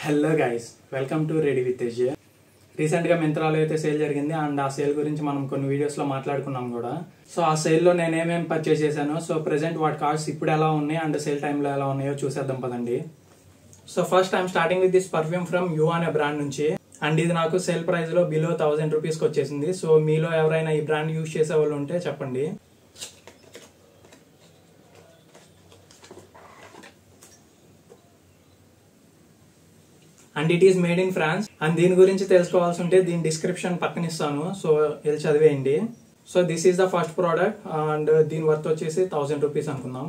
Hello guys, welcome to ready with Tej. రీసెంట్గా మింత్రాలో అయితే sale జరిగింది అండ్ ఆ సేల్ గురించి మనం కొన్ని వీడియోస్లో మాట్లాడుకున్నాం కూడా. సో ఆ సేల్లో నేను ఏమేమి పర్చేస్ చేశాను, సో ప్రెసెంట్ వాటి కాస్ట్ ఇప్పుడు ఎలా ఉన్నాయి అండ్ సేల్ టైంలో ఎలా ఉన్నాయో చూసేద్దాం పదండి. So first I'm starting with this perfume from you అనే బ్రాండ్ నుంచి. అండ్ ఇది నాకు సేల్ ప్రైస్లో బిలో 1000 రూపీస్కి వచ్చేసింది. సో మీలో ఎవరైనా ఈ బ్రాండ్ యూజ్ చేసే వాళ్ళు ఉంటే చెప్పండి. And it is made in France. And దీని గురించి తెలుసుకోవాల్సి ఉంటే దీని డిస్క్రిప్షన్ పక్కన ఇస్తాను, సో వెళ్ళి చదివేయండి. So this is the first product and దీని వర్త్ వచ్చేసి 1000 రూపీస్ అనుకుందాం.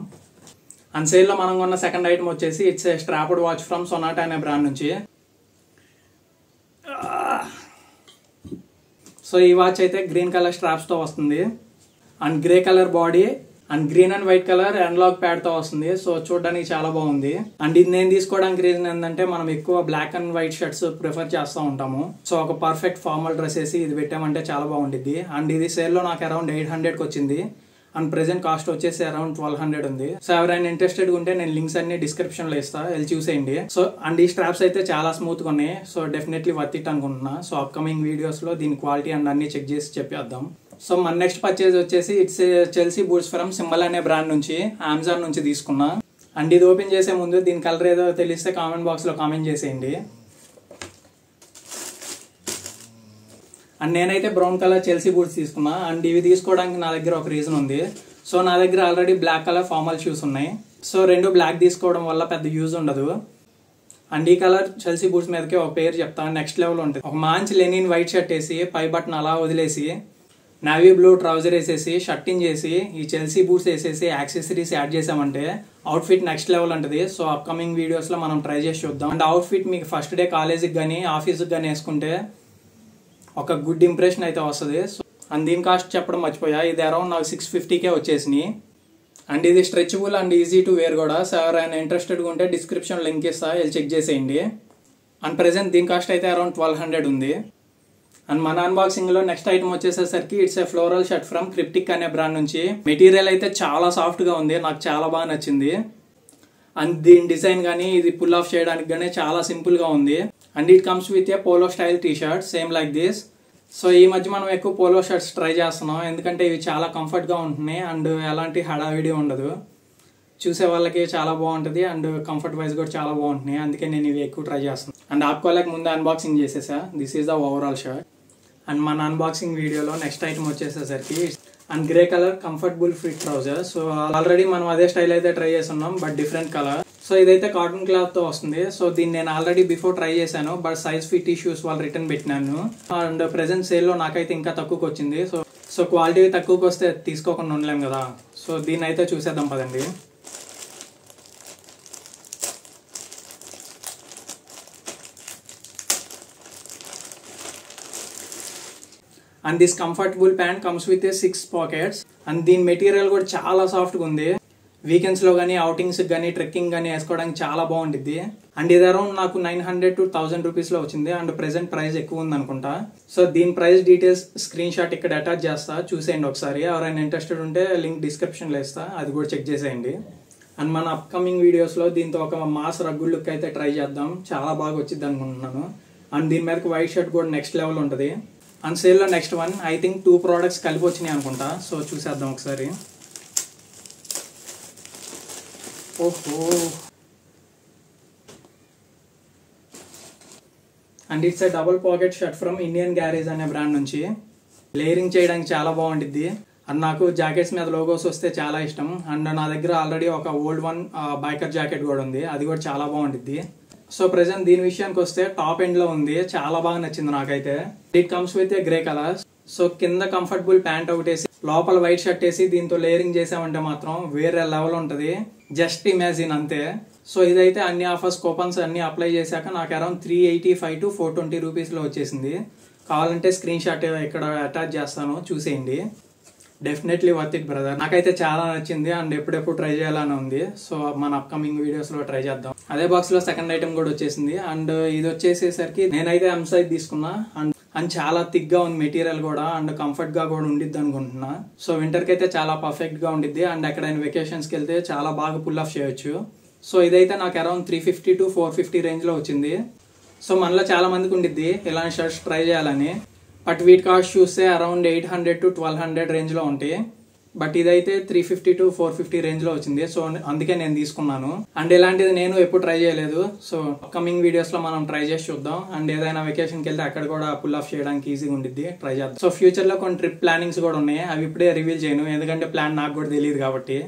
అండ్ సేల్లో మనం కొన్న సెకండ్ ఐటమ్ వచ్చేసి it's a strapped watch from Sonata అనే బ్రాండ్ నుంచి. సో ఈ వాచ్ అయితే గ్రీన్ కలర్ స్ట్రాప్స్తో వస్తుంది and grey colour body and green and white colour analog pad తో వస్తుంది. సో చూడడానికి చాలా బాగుంది. అండ్ ఇది నేను తీసుకోవడానికి రీజన్ ఏంటంటే మనం ఎక్కువ black and white shirts prefer చేస్తూ ఉంటాము. సో ఒక పర్ఫెక్ట్ ఫార్మల్ డ్రెస్ వేసి ఇది పెట్టామంటే చాలా బాగుంటుంది. అండ్ ఇది సేల్ లో నాకు అరౌండ్ 800కి వచ్చింది అండ్ ప్రెసెంట్ కాస్ట్ వచ్చేసి అరౌండ్ 1200 ఉంది. సో ఎవరైనా ఇంట్రెస్టెడ్ ఉంటే నేను లింక్స్ అన్ని డిస్క్రిప్షన్ లో ఇస్తా, వెళ్ళి చూసేయండి. సో అండ్ ఈ స్ట్రాప్స్ అయితే చాలా స్మూత్ గా ఉన్నాయి. సో డెఫినెట్లీ వర్త్ ఇట్ అనుకుంటున్నా. సో అప్కమింగ్ వీడియోస్ లో దీని క్వాలిటీ అండ్ అన్ని చెక్ చేసి చెప్పేద్దాం. సో మన నెక్స్ట్ పర్చేజ్ వచ్చేసి it's Chelsea boots from symbol అనే బ్రాండ్ నుంచి, అమెజాన్ నుంచి తీసుకున్నా. అండ్ ఇది ఓపెన్ చేసే ముందు దీని కలర్ ఏదో తెలిస్తే కామెంట్ బాక్స్ లో కామెంట్ చేసేయండి. అండ్ నేనైతే బ్రౌన్ కలర్ చెల్సీ బూట్స్ తీసుకున్నా. అండ్ ఇవి తీసుకోవడానికి నా దగ్గర ఒక రీజన్ ఉంది. సో నా దగ్గర already black colour formal shoes ఉన్నాయి. సో రెండు బ్లాక్ తీసుకోవడం వల్ల పెద్ద యూజ్ ఉండదు. అండ్ ఈ కలర్ చెల్సీ బూట్స్ మీదకి ఒక పేరు చెప్తాను, నెక్స్ట్ లెవెల్ ఉంటుంది. ఒక మంచి లెనిన్ వైట్ షర్ట్ వేసి పై బటన్ అలా వదిలేసి నావీ బ్లూ ట్రౌజర్ వేసేసి షర్టింగ్ చేసి ఈ చెల్సీ బూట్స్ వేసేసి యాక్సెసరీస్ యాడ్ చేసామంటే అవుట్ఫిట్ నెక్స్ట్ లెవెల్ ఉంటుంది. సో అప్కమింగ్ వీడియోస్ లో మనం ట్రై చేసి చూద్దాం. అండ్ అవుట్ఫిట్ మీకు ఫస్ట్ డే కాలేజీకి కానీ ఆఫీస్కి కానీ వేసుకుంటే ఒక గుడ్ ఇంప్రెషన్ అయితే వస్తుంది. సో అండ్ దీని కాస్ట్ చెప్పడం మర్చిపోయా, ఇది అరౌండ్ నాకు 650కే వచ్చేసినాయి. అండ్ ఇది stretchable and easy to wear కూడా. సో ఎవరైనా ఇంట్రెస్టెడ్గా ఉంటే డిస్క్రిప్షన్ లింక్ ఇస్తా, వెళ్ళి చెక్ చేసేయండి. అండ్ ప్రెసెంట్ దీని కాస్ట్ అయితే అరౌండ్ 1200 ఉంది. అండ్ మన అన్బాక్సింగ్ లో నెక్స్ట్ ఐటమ్ వచ్చేసరికి it's a floral shirt from Cryptic అనే బ్రాండ్ నుంచి. మెటీరియల్ అయితే చాలా సాఫ్ట్ గా ఉంది, నాకు చాలా బాగా నచ్చింది. అండ్ దీని డిజైన్ కానీ ఇది పుల్ ఆఫ్ చేయడానికి కానీ చాలా సింపుల్ గా ఉంది. And it comes with a polo style T shirt same like this. So ఈ మధ్య మనం ఎక్కువ పోలో షర్ట్స్ ట్రై చేస్తున్నాం, ఎందుకంటే ఇవి చాలా కంఫర్ట్ గా ఉంటున్నాయి అండ్ ఎలాంటి హడావిడి ఉండదు. చూసే వాళ్ళకి చాలా బాగుంటుంది అండ్ కంఫర్ట్ వైజ్ కూడా చాలా బాగుంటున్నాయి. అందుకే నేను ఇవి ఎక్కువ ట్రై చేస్తున్నాను. అండ్ ఆపుకోలేక ముందు అన్బాక్సింగ్ చేసేసా. This is the overall shirt. And మన అన్బాక్సింగ్ వీడియోలో నెక్స్ట్ ఐటమ్ వచ్చేసేసరికి and grey colour comfortable fit trouser. So already మనం అదే స్టైల్ అయితే ట్రై చేస్తున్నాం, బట్ డిఫరెంట్ కలర్. సో ఇదైతే కాటన్ క్లాత్ తో వస్తుంది. సో దీన్ని నేను ఆల్రెడీ బిఫోర్ ట్రై చేశాను, బట్ సైజ్ ఫిట్ ఇష్యూస్ వాళ్ళు రిటర్న్ పెట్టినాను. అండ్ ప్రెసెంట్ సేల్ లో నాకైతే ఇంకా తక్కువకి వచ్చింది. సో క్వాలిటీ తక్కువకి వస్తే తీసుకోకుండా ఉండలేం కదా. సో దీన్ని అయితే చూసేద్దాం పదండి. And this comfortable pant comes with 6 pockets. And దీని మెటీరియల్ కూడా చాలా సాఫ్ట్ గా ఉంది. వీకెండ్స్ లో కానీ అవుటింగ్స్ కానీ ట్రెక్కింగ్ కానీ వేసుకోవడానికి చాలా బాగుంటుంది. అండ్ ఇది అరౌండ్ నాకు 900 to 1000 రూపీస్ లో వచ్చింది. అండ్ ప్రెసెంట్ ప్రైస్ ఎక్కువ ఉంది అనుకుంటా. సో దీని ప్రైస్ డీటెయిల్స్ స్క్రీన్ షాట్ ఇక్కడ అటాచ్ చేస్తా, చూసేయండి ఒకసారి. ఎవరైనా ఇంట్రెస్టెడ్ ఉంటే లింక్ డిస్క్రిప్షన్ లో ఇస్తా, అది కూడా చెక్ చేసేయండి. అండ్ మన అప్కమింగ్ వీడియోస్ లో దీంతో ఒక మాస్ రగ్గుల్ లుక్ అయితే ట్రై చేద్దాం, చాలా బాగా వచ్చింది అనుకుంటున్నాను. అండ్ దీని మీదకి వైట్ షర్ట్ కూడా నెక్స్ట్ లెవెల్ ఉంటుంది. అండ్ సేల్ లో next one I think 2 products కలిపి వచ్చినాయి అనుకుంటా. సో చూసేద్దాం ఒకసారి. ఓహో, and it's A double pocket shirt from Indian garage అనే బ్రాండ్ నుంచి. లేయరింగ్ చేయడానికి చాలా బాగుంటుంది. అండ్ నాకు జాకెట్స్ మీద లోగోస్ వస్తే చాలా ఇష్టం. అండ్ నా దగ్గర ఆల్రెడీ ఒక ఓల్డ్ వన్ బైకర్ జాకెట్ కూడా ఉంది, అది కూడా చాలా బాగుంటుంది. సో ప్రెసెంట్ దీని విషయానికి వస్తే టాప్ ఎండ్ లో ఉంది, చాలా బాగా నచ్చింది నాకైతే. It comes with a grey colour. So కింద కంఫర్టబుల్ ప్యాంట్ ఒకటి వేసి లోపల వైట్ షర్ట్ వేసి దీంతో లేయరింగ్ చేసామంటే మాత్రం వేరే లెవెల్ ఉంటది. జస్ట్ ఇమాజిన్ అంతే. సో ఇదైతే అన్ని ఆఫర్స్ కూపన్స్ అన్ని అప్లై చేశాక నాకు అరౌండ్ 385 to 420 రూపీస్ లో వచ్చేసింది. కావాలంటే స్క్రీన్ షాట్ ఇక్కడ అటాచ్ చేస్తాను, చూసేయండి. Definitely worth it brother. నాకైతే చాలా నచ్చింది అండ్ ఎప్పుడెప్పుడు ట్రై చేయాలని ఉంది. సో మన అప్కమింగ్ వీడియోస్ లో ట్రై చేద్దాం. అదే బాక్స్ లో సెకండ్ ఐటమ్ కూడా వచ్చేసింది. అండ్ ఇది వచ్చేసేసరికి నేనైతే ఎం సైజ్ తీసుకున్నా. అండ్ చాలా థిక్ గా ఉంది మెటీరియల్ కూడా అండ్ కంఫర్ట్ గా కూడా ఉండిద్ది అనుకుంటున్నా. సో వింటర్ కి అయితే చాలా పర్ఫెక్ట్ గా ఉండిద్ది. అండ్ ఎక్కడైనా వెకేషన్స్ కి వెళ్తే చాలా బాగా పుల్ ఆఫ్ చేయొచ్చు. సో ఇదైతే నాకు అరౌండ్ 350 to 450 రేంజ్లో వచ్చింది. సో మనలో చాలా మందికి ఉండిద్ది ఇలాంటి షర్ట్స్ ట్రై చేయాలని. బట్ వీటి కాస్ట్ చూస్తే అరౌండ్ 800 to 1200 రేంజ్లో ఉంటాయి. బట్ ఇదైతే 350 to 450 రేంజ్లో వచ్చింది. సో అందుకే నేను తీసుకున్నాను. అండ్ ఇలాంటిది నేను ఎప్పుడు ట్రై చేయలేదు. సో అప్కమింగ్ వీడియోస్లో మనం ట్రై చేసి చూద్దాం. అండ్ ఏదైనా వెకేషన్కి వెళ్తే అక్కడ కూడా పుల్ ఆఫ్ చేయడానికి ఈజీగా ఉండిద్ది, ట్రై చేద్దాం. సో ఫ్యూచర్లో కొన్ని ట్రిప్ ప్లానింగ్స్ కూడా ఉన్నాయి. అవి ఇప్పుడే రివీల్ చేయను, ఎందుకంటే ప్లాన్ నాకు కూడా తెలియదు కాబట్టి.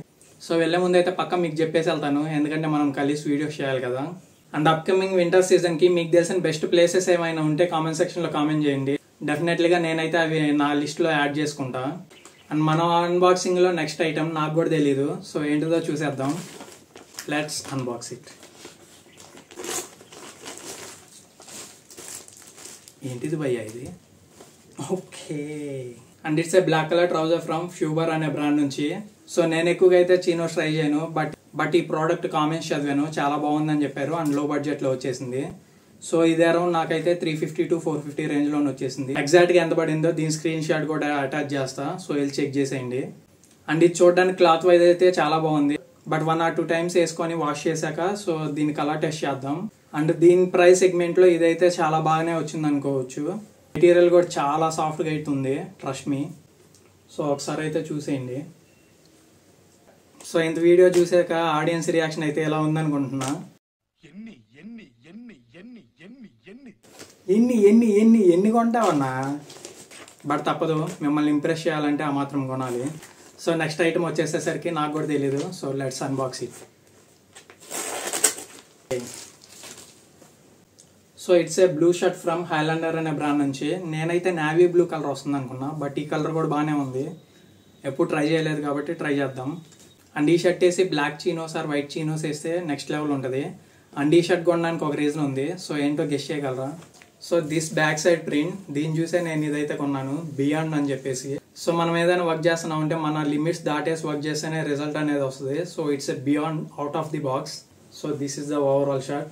సో వెళ్లే ముందు అయితే పక్క మీకు చెప్పేసి వెళ్తాను, ఎందుకంటే మనం కలిసి వీడియోస్ చేయాలి కదా. అండ్ అప్కమింగ్ వింటర్ సీజన్కి మీకు తెలిసిన బెస్ట్ ప్లేసెస్ ఏమైనా ఉంటే కామెంట్ సెక్షన్లో కామెంట్ చేయండి. డెఫినెట్లీగా నేనైతే అవి నా లిస్ట్లో యాడ్ చేసుకుంటా. అండ్ మన అన్బాక్సింగ్లో నెక్స్ట్ ఐటమ్ నాకు కూడా తెలీదు. సో ఏంటిదో చూసేద్దాం. Let's unbox it. ఏంటిది భయ్యా ఇది? Okay. And it's a black colour trouser from Fubar అనే బ్రాండ్ నుంచి. సో నేను ఎక్కువగా అయితే చీనోస్ ట్రై చేయను, బట్ ఈ ప్రోడక్ట్ కామెంట్స్ చదివాను, చాలా బాగుందని చెప్పారు. అండ్ లో బడ్జెట్లో వచ్చేసింది. సో ఇది అరౌండ్ నాకైతే 350 to 450 రేంజ్లో వచ్చేసింది. ఎగ్జాక్ట్గా ఎంత పడిందో దీని స్క్రీన్ షాట్ కూడా అటాచ్ చేస్తా. సో వెళ్ళి చెక్ చేసేయండి. అండ్ ఇది చూడడానికి క్లాత్ వైజ్ అయితే చాలా బాగుంది. బట్ 1 or 2 times వేసుకొని వాష్ చేశాక సో దీని కలర్ టెస్ట్ చేద్దాం. అండ్ దీని ప్రైస్ సెగ్మెంట్లో ఇదైతే చాలా బాగానే వచ్చింది అనుకోవచ్చు. మెటీరియల్ కూడా చాలా సాఫ్ట్గా అవుతుంది, ట్రస్ట్ మీ. సో ఒకసారి అయితే చూసేయండి. సో ఇంత వీడియో చూసాక ఆడియన్స్ రియాక్షన్ అయితే ఎలా ఉందనుకుంటున్నా. ఎన్ని కొంటావన్నా? బట్ తప్పదు, మిమ్మల్ని ఇంప్రెస్ చేయాలంటే ఆ మాత్రం కొనాలి. సో నెక్స్ట్ ఐటమ్ వచ్చేసేసరికి నాకు కూడా తెలీదు. So let's unbox it. So it's a blue shirt from Highlander అనే బ్రాండ్ నుంచి. నేనైతే నావీ బ్లూ కలర్ వస్తుంది అనుకున్నా, బట్ ఈ కలర్ కూడా బాగానే ఉంది. ఎప్పుడు ట్రై చేయలేదు కాబట్టి ట్రై చేద్దాం. అండ్ ఈ షర్ట్ వేసి black chinos or white chinos వేస్తే నెక్స్ట్ లెవెల్ ఉంటుంది. అండ్ ఈ షర్ట్ కొనడానికి ఒక రీజన్ ఉంది. సో ఏంటో గెస్ చేయగలరా? So this back side print, దీన్ని చూసే నేను ఇదైతే కొన్నాను, బియాండ్ అని చెప్పేసి. సో మనం ఏదైనా వర్క్ చేస్తున్నాం అంటే మన లిమిట్స్ దాటేసి వర్క్ చేస్తేనే రిజల్ట్ అనేది వస్తుంది. So it's a beyond out of the box. So this is the overall shirt.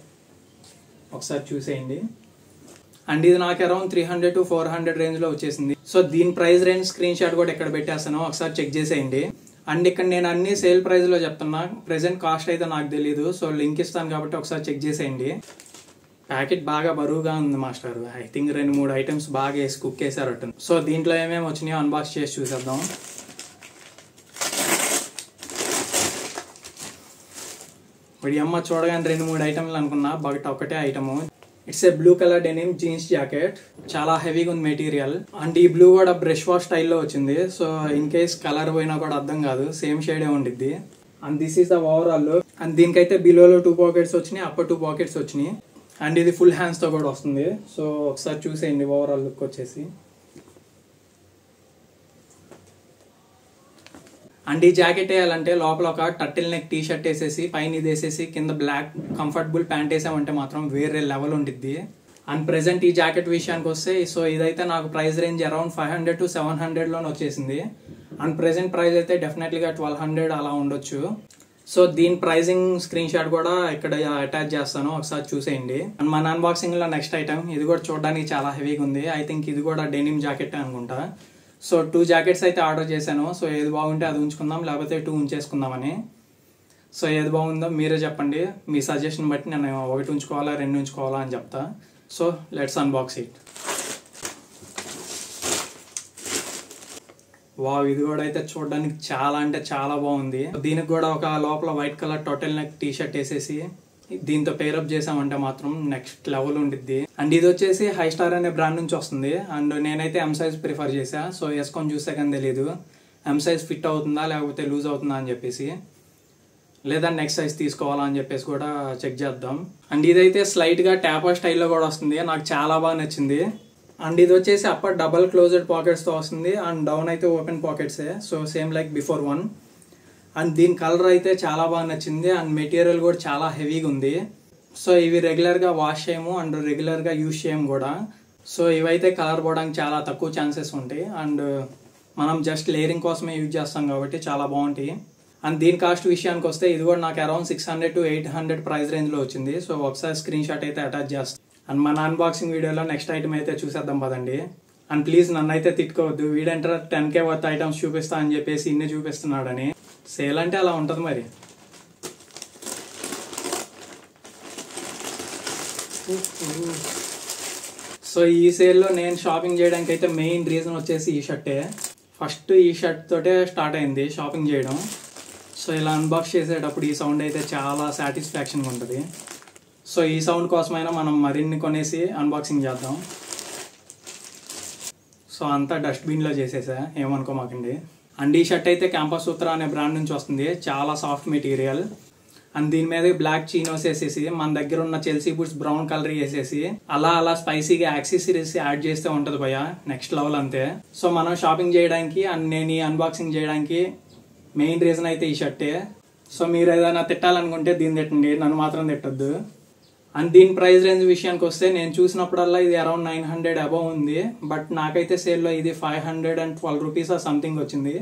ఒకసారి చూసేయండి. అండ్ ఇది నాకు అరౌండ్ 300 to 400 రేంజ్లో వచ్చేసింది. సో దీని ప్రైస్ రేంజ్ స్క్రీన్ షాట్ కూడా ఎక్కడ పెట్టేస్తానో ఒకసారి చెక్ చేసేయండి. అండ్ ఇక్కడ నేను అన్ని సేల్ ప్రైస్లో చెప్తున్నా, ప్రెసెంట్ కాస్ట్ అయితే నాకు తెలీదు. సో లింక్ ఇస్తాను కాబట్టి ఒకసారి చెక్ చేసేయండి. ప్యాకెట్ బాగా బరువుగా ఉంది మాస్టర్. ఐ థింక్ 2-3 ఐటమ్స్ బాగా వేసి కుక్ చేశారట. సో దీంట్లో ఏమేమి వచ్చినాయో అన్బాక్స్ చేసి చూసేద్దాం. ఇప్పుడు అమ్మ చూడగానే 2-3 ఐటమ్లు అనుకున్నా, బట్ ఒకటే item. It's a blue colour denim jeans jacket. చాలా హెవీగా ఉంది మెటీరియల్. అండ్ ఈ బ్లూ కూడా బ్రష్ వాష్ స్టైల్లో వచ్చింది. సో ఇన్ కేస్ కలర్ పోయినా కూడా అర్థం కాదు, సేమ్ షేడే ఉండిద్ది. And this is the overall look. And దీనికైతే బిలోలో 2 pockets వచ్చినాయి, అప్పర్ 2 pockets వచ్చినాయి. అండ్ ఇది ఫుల్ హ్యాండ్స్తో కూడా వస్తుంది. సో ఒకసారి చూసేయండి ఓవరాల్ లుక్ వచ్చేసి. అండ్ ఈ జాకెట్ వేయాలంటే లోపల ఒక టర్టిల్ నెక్ టీ షర్ట్ వేసేసి పైన ఇది వేసేసి కింద బ్లాక్ కంఫర్టబుల్ ప్యాంట్ వేసామంటే మాత్రం వేరే లెవెల్ ఉండిద్ది. అండ్ ప్రెసెంట్ ఈ జాకెట్ విషయానికి వస్తే సో ఇదైతే నాకు ప్రైస్ రేంజ్ అరౌండ్ 500 to 700 వచ్చేసింది. అండ్ ప్రెసెంట్ ప్రైస్ అయితే డెఫినెట్లీగా 1200 అలా ఉండొచ్చు. సో దీని ప్రైజింగ్ స్క్రీన్ షాట్ కూడా ఇక్కడ అటాచ్ చేస్తాను, ఒకసారి చూసేయండి. అండ్ మన అన్బాక్సింగ్ లో నెక్స్ట్ ఐటమ్, ఇది కూడా చూడడానికి చాలా హెవీగా ఉంది. ఐ థింక్ ఇది కూడా డెనిమ్ జాకెట్ అనుకుంటా. సో 2 జాకెట్స్ అయితే ఆర్డర్ చేశాను. సో ఏది బాగుంటే అది ఉంచుకుందాం, లేకపోతే 2 ఉంచేసుకుందామని. సో ఏది బాగుందో మీరే చెప్పండి. మీ సజెషన్ బట్టి నేను 1 ఉంచుకోవాలా 2 ఉంచుకోవాలా అని చెప్తా. So let's unbox it. Wow, ఇది కూడా అయితే చూడడానికి చాలా అంటే చాలా బాగుంది. దీనికి కూడా ఒక లోపల white colour total neck T shirt వేసేసి దీంతో పేరప్ చేసామంటే మాత్రం నెక్స్ట్ లెవెల్ ఉండిద్ది. అండ్ ఇది వచ్చేసి హై స్టార్ అనే బ్రాండ్ నుంచి వస్తుంది. అండ్ నేనైతే ఎం సైజ్ ప్రిఫర్ చేసా. సో వేసుకొని చూస్తే కానీ తెలియదు ఎం సైజ్ ఫిట్ అవుతుందా లేకపోతే లూజ్ అవుతుందా అని చెప్పేసి, లేదా నెక్స్ట్ సైజ్ తీసుకోవాలా అని చెప్పేసి కూడా చెక్ చేద్దాం. అండ్ ఇదైతే స్లైట్ గా ట్యాపర్ స్టైల్లో కూడా వస్తుంది, నాకు చాలా బాగా నచ్చింది. అండ్ ఇది వచ్చేసి అప్పర్ డబల్ క్లోజ్డ్ పాకెట్స్తో వస్తుంది. అండ్ డౌన్ అయితే ఓపెన్ పాకెట్సే. So same like before one. And దీని కలర్ అయితే చాలా బాగా నచ్చింది. అండ్ మెటీరియల్ కూడా చాలా హెవీగా ఉంది. సో ఇవి రెగ్యులర్గా వాష్ చేయము అండ్ రెగ్యులర్గా యూజ్ చేయము కూడా. సో ఇవైతే కలర్ పోవడానికి చాలా తక్కువ ఛాన్సెస్ ఉంటాయి. అండ్ మనం జస్ట్ లేయరింగ్ కోసమే యూజ్ చేస్తాం కాబట్టి చాలా బాగుంటాయి. అండ్ దీని కాస్ట్ విషయానికి వస్తే ఇది కూడా నాకు అరౌండ్ 600 to 800 ప్రైస్ రేంజ్లో వచ్చింది. సో ఒకసారి స్క్రీన్ షాట్ అయితే అటాచ్ చేస్తాను. అండ్ మన అన్బాక్సింగ్ వీడియోలో నెక్స్ట్ ఐటమ్ అయితే చూసేద్దాం పదండి. అండ్ ప్లీజ్ నన్ను అయితే తిట్టుకోవద్దు, వీడంటే 10K వర్త్ ఐటమ్స్ చూపిస్తా అని చెప్పేసి ఇన్ని చూపిస్తున్నాడని. సేల్ అంటే అలా ఉంటుంది మరి. సో ఈ సేల్లో నేను షాపింగ్ చేయడానికి అయితే మెయిన్ రీజన్ వచ్చేసి ఈ షర్టే. ఫస్ట్ ఈ షర్ట్ తోటే స్టార్ట్ అయింది షాపింగ్ చేయడం. సో ఇలా అన్బాక్స్ చేసేటప్పుడు ఈ సౌండ్ అయితే చాలా సాటిస్ఫాక్షన్గా ఉంటుంది. సో ఈ సౌండ్ కోసమైనా మనం మరిన్ని కొనేసి అన్బాక్సింగ్ చేద్దాం. సో అంతా డస్ట్బిన్లో చేసేసా, ఏమనుకోమాకండి. అండ్ ఈ షర్ట్ అయితే క్యాంపస్ సూత్ర అనే బ్రాండ్ నుంచి వస్తుంది. చాలా సాఫ్ట్ మెటీరియల్. అండ్ దీని మీద బ్లాక్ చీనోస్ వేసేసి మన దగ్గర ఉన్న చెల్సీ బూట్స్ బ్రౌన్ కలర్ వేసేసి అలా స్పైసీగా యాక్సెసరీస్ యాడ్ చేస్తే ఉంటది భయ్యా, నెక్స్ట్ లెవెల్ అంతే. సో మనం షాపింగ్ చేయడానికి అండ్ నేను ఈ అన్బాక్సింగ్ చేయడానికి మెయిన్ రీజన్ అయితే ఈ షర్టే. సో మీరు ఏదైనా తిట్టాలనుకుంటే దీన్ని తిట్టండి, నన్ను మాత్రం తిట్టొద్దు. అండ్ దీని ప్రైస్ రేంజ్ విషయానికి వస్తే నేను చూసినప్పుడల్లా ఇది అరౌండ్ 900 అబౌవ్ ఉంది. బట్ నాకైతే సేల్లో ఇది 512 రూపీస్ సంథింగ్ వచ్చింది.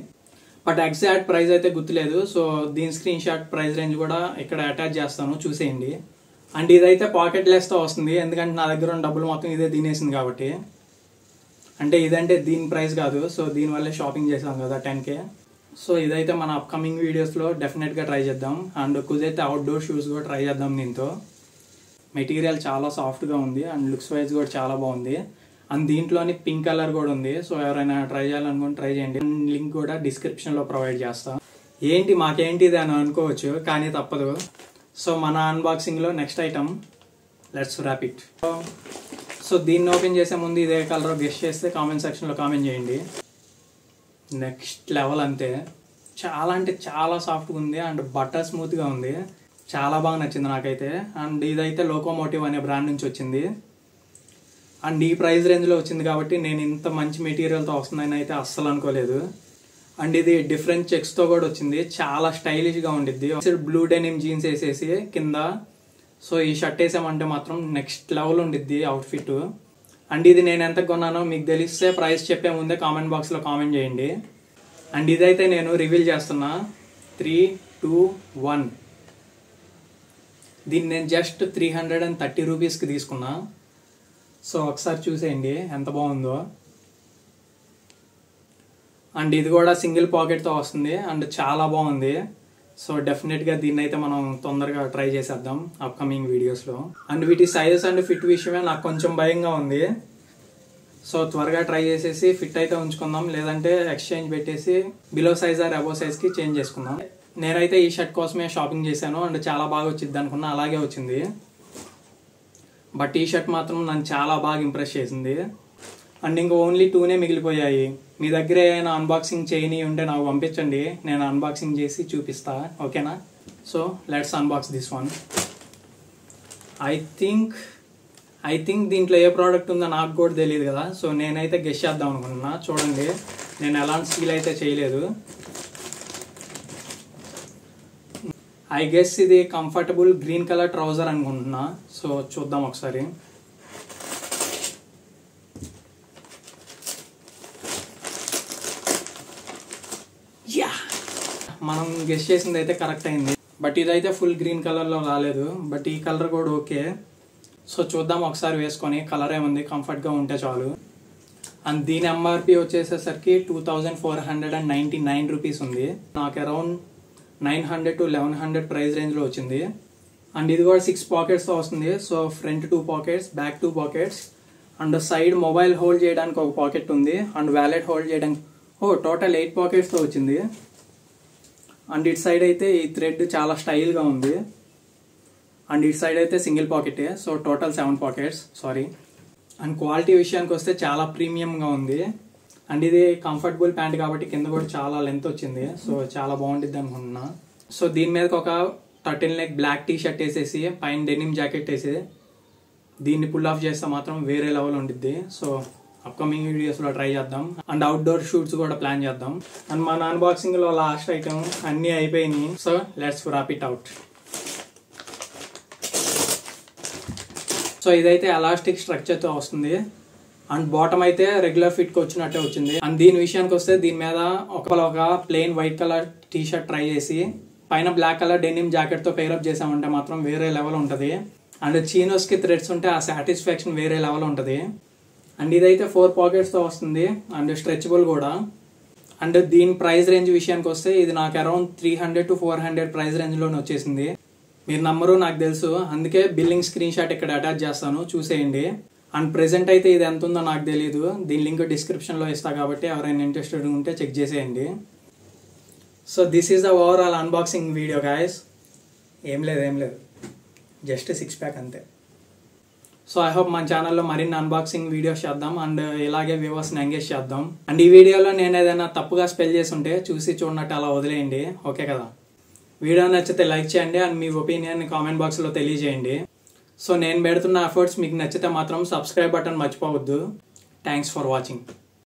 బట్ ఎగ్జాక్ట్ ప్రైస్ అయితే గుర్తులేదు. సో దీని స్క్రీన్ షాట్ ప్రైస్ రేంజ్ కూడా ఇక్కడ అటాచ్ చేస్తాను, చూసేయండి. అండ్ ఇదైతే పాకెట్ లెస్తో వస్తుంది, ఎందుకంటే నా దగ్గర ఉన్న డబ్బులు మొత్తం ఇదే తినేసింది కాబట్టి. అంటే ఇదంటే దీని ప్రైస్ కాదు, సో దీనివల్లే షాపింగ్ చేసాం కదా 10K. సో ఇదైతే మన అప్కమింగ్ వీడియోస్లో డెఫినెట్గా ట్రై చేద్దాం. అండ్ కుదైతే అవుట్డోర్ షూస్ కూడా ట్రై చేద్దాం. దీంతో మెటీరియల్ చాలా సాఫ్ట్గా ఉంది అండ్ లుక్స్ వైజ్ కూడా చాలా బాగుంది. అండ్ దీంట్లోని పింక్ కలర్ కూడా ఉంది. సో ఎవరైనా ట్రై చేయాలనుకుంటే ట్రై చేయండి. లింక్ కూడా డిస్క్రిప్షన్లో ప్రొవైడ్ చేస్తాం. ఏంటి మాకేంటిది అని అనుకోవచ్చు, కానీ తప్పదు. సో మన అన్బాక్సింగ్లో next item, let's wrap it. So దీన్ని ఓపెన్ చేసే ముందు ఇదే కలర్ గెస్ చేస్తే కామెంట్ సెక్షన్లో కామెంట్ చేయండి. నెక్స్ట్ లెవెల్ అంతే. చాలా అంటే చాలా సాఫ్ట్గా ఉంది అండ్ బటర్ స్మూత్గా ఉంది. చాలా బాగా నచ్చింది నాకైతే. అండ్ ఇదైతే లోకోమోటివ్ అనే బ్రాండ్ నుంచి వచ్చింది. అండ్ ఈ ప్రైస్ రేంజ్లో వచ్చింది కాబట్టి నేను ఇంత మంచి మెటీరియల్తో వస్తుందని అయితే అస్సలు అనుకోలేదు. అండ్ ఇది డిఫరెంట్ చెక్స్తో కూడా వచ్చింది, చాలా స్టైలిష్గా ఉండిద్ది. బ్లూ డెనిమ్ జీన్స్ వేసేసి కింద, సో ఈ షర్ట్ వేసామంటే మాత్రం నెక్స్ట్ లెవెల్ ఉండిద్ది అవుట్ఫిట్. అండ్ ఇది నేను ఎంత కొన్నానో మీకు తెలిస్తే ప్రైస్ చెప్పే ముందే కామెంట్ బాక్స్లో కామెంట్ చేయండి. అండ్ ఇదైతే నేను రివీల్ చేస్తున్నా. 3, 2, 1. దీన్ని నేను జస్ట్ 330 రూపీస్కి తీసుకున్నా. సో ఒకసారి చూసేయండి ఎంత బాగుందో. అండ్ ఇది కూడా సింగిల్ పాకెట్తో వస్తుంది అండ్ చాలా బాగుంది. సో డెఫినెట్గా దీన్ని అయితే మనం తొందరగా ట్రై చేసేద్దాం అప్కమింగ్ వీడియోస్లో. అండ్ వీటి సైజెస్ అండ్ ఫిట్ విషయమే నాకు కొంచెం భయంగా ఉంది. సో త్వరగా ట్రై చేసేసి ఫిట్ అయితే ఉంచుకుందాం, లేదంటే ఎక్స్చేంజ్ పెట్టేసి బిలో సైజ్ ఆర్ అబో సైజ్కి చేంజ్ చేసుకుందాం. నేనైతే ఈ షర్ట్ కోసమే షాపింగ్ చేశాను అండ్ చాలా బాగా వచ్చింది అనుకున్నా, అలాగే వచ్చింది. బట్ ఈ షర్ట్ మాత్రం నన్ను చాలా బాగా ఇంప్రెస్ చేసింది. అండ్ ఇంకా ఓన్లీ 2నే మిగిలిపోయాయి. మీ దగ్గర ఏమైనా అన్బాక్సింగ్ చేయని ఉంటే నాకు పంపించండి, నేను అన్బాక్సింగ్ చేసి చూపిస్తా, ఓకేనా? So let's unbox this one. I think దీంట్లో ఏ ప్రోడక్ట్ ఉందో నాకు కూడా తెలియదు కదా. సో నేనైతే గెస్ చేద్దాం అనుకుంటున్నా. చూడండి, నేను ఎలాంటి స్టీల్ అయితే చేయలేదు. ఐ గెస్ ఇది కంఫర్టబుల్ గ్రీన్ కలర్ ట్రౌజర్ అనుకుంటున్నా. సో చూద్దాం ఒకసారి. మనం గెస్ చేసింది అయితే కరెక్ట్ అయింది. బట్ ఇదైతే ఫుల్ గ్రీన్ కలర్లో రాలేదు, బట్ ఈ కలర్ కూడా ఓకే. సో చూద్దాం ఒకసారి వేసుకొని, కలర్ ఏముంది, కంఫర్ట్గా ఉంటే చాలు. అండ్ దీని ఎంఆర్పి వచ్చేసేసరికి 2499 రూపీస్ ఉంది. నాకు అరౌండ్ 900 to 1100 ప్రైస్ రేంజ్లో వచ్చింది. అండ్ ఇది కూడా 6 పాకెట్స్తో వస్తుంది. So front 2 pockets, back 2 pockets, and side mobile hold చేయడానికి ఒక పాకెట్ ఉంది అండ్ వ్యాలెట్ హోల్డ్ చేయడానికి టోటల్ 8 పాకెట్స్తో వచ్చింది. అండ్ ఇటు సైడ్ అయితే ఈ థ్రెడ్ చాలా స్టైల్గా ఉంది. అండ్ ఇటు సైడ్ అయితే సింగిల్ పాకెటే. So total 7 pockets, sorry. And quality విషయానికి వస్తే చాలా ప్రీమియంగా ఉంది. అండ్ ఇది కంఫర్టబుల్ ప్యాంట్ కాబట్టి కింద కూడా చాలా లెంత్ వచ్చింది. సో చాలా బాగుంటుంది అనుకుంటున్నా. సో దీని మీదకి ఒక 13 లెగ్ బ్లాక్ టీ షర్ట్ వేసేసి పైన డెనిమ్ జాకెట్ వేసి దీన్ని పుల్ ఆఫ్ చేస్తే మాత్రం వేరే లెవెల్ ఉండిద్ది. సో అప్కమింగ్ వీడియోస్లో ట్రై చేద్దాం. అండ్ అవుట్డోర్ షూట్స్ కూడా ప్లాన్ చేద్దాం. అండ్ మన అన్బాక్సింగ్లో లాస్ట్ ఐటమ్ అన్నీ అయిపోయినాయి. So let's wrap it out. So ఇదైతే ఎలాస్టిక్ స్ట్రక్చర్తో వస్తుంది అండ్ బాటమ్ అయితే రెగ్యులర్ ఫిట్కి వచ్చినట్టే వచ్చింది. అండ్ దీని విషయానికి వస్తే దీని మీద ఒక plain white colour T shirt try చేసి పైన బ్లాక్ కలర్ డెనిమ్ జాకెట్తో పేరప్ చేసామంటే మాత్రం వేరే లెవెల్ ఉంటుంది. అండ్ చీనోస్కి థ్రెడ్స్ ఉంటే ఆ సాటిస్ఫాక్షన్ వేరే లెవెల్ ఉంటుంది. అండ్ ఇదైతే 4 పాకెట్స్తో వస్తుంది అండ్ స్ట్రెచబుల్ కూడా. అండ్ దీని ప్రైస్ రేంజ్ విషయానికి వస్తే ఇది నాకు అరౌండ్ 300 to 400 ప్రైస్ రేంజ్లోనే వచ్చేసింది. మీరు నమ్మరు నాకు తెలుసు, అందుకే బిల్లింగ్ స్క్రీన్ షాట్ ఇక్కడ అటాచ్ చేస్తాను, చూసేయండి. అండ్ ప్రెజెంట్ అయితే ఇది ఎంత ఉందో నాకు తెలియదు, దీని లింక్ డిస్క్రిప్షన్లో ఇస్తా కాబట్టి ఎవరైనా ఇంట్రెస్టెడ్ ఉంటే చెక్ చేసేయండి. So this is the overall unboxing video guys. ఏం లేదు జస్ట్ 6 ప్యాక్ అంతే. సో ఐ హోప్ మన ఛానల్లో మరిన్ని అన్బాక్సింగ్ వీడియోస్ చేద్దాం అండ్ ఇలాగే వ్యూవర్స్ని ఎంగేజ్ చేద్దాం. అండ్ ఈ వీడియోలో నేను ఏదైనా తప్పుగా స్పెల్ చేసి ఉంటే చూసి చూడనట్టు అలా వదిలేయండి, ఓకే కదా. వీడియో నచ్చితే లైక్ చేయండి అండ్ మీ ఒపీనియన్ కామెంట్ బాక్స్లో తెలియజేయండి. సో నేను పెడుతున్న ఎఫర్ట్స్ మీకు నచ్చితే మాత్రం సబ్స్క్రైబ్ బటన్ మర్చిపోవద్దు. Thanks for watching.